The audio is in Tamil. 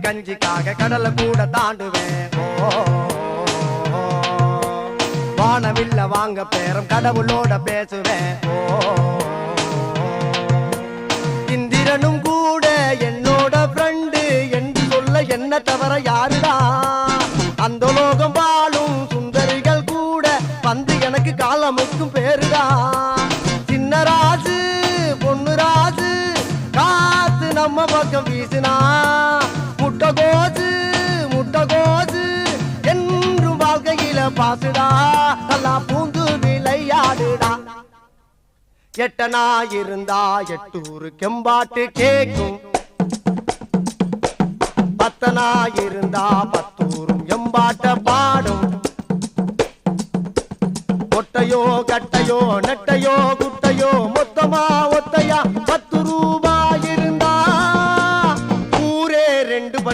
கஞ்சிக்காக கடலை கூட தாண்டுவேன். வானவில்ல வாங்க பேரம் கடவுளோட பேசுவேன். இந்திரனும் கூட என்னோட ஃப்ரெண்டு என்று சொல்ல என்ன தவிர யாருடா? அந்த லோகம் வாழும் சுந்தரிகள் கூட வந்து எனக்கு காலமுக்கும் பேருடா. சின்ன ராசு பொண்ணு ராசு காத்து நம்ம பக்கம் வீசுனா முட்டை கோசு என்றும் வாழ்க்கையில பாசுடா. நல்லா பூந்து விளையாடுடா. எட்டனா இருந்தா எட்டூரு கெம்பாட்டு கேக்கும். பத்தனா இருந்தா பத்தூரும் எம்பாட்ட பாடும். ஒட்டையோ கட்டையோ நெட்டையோ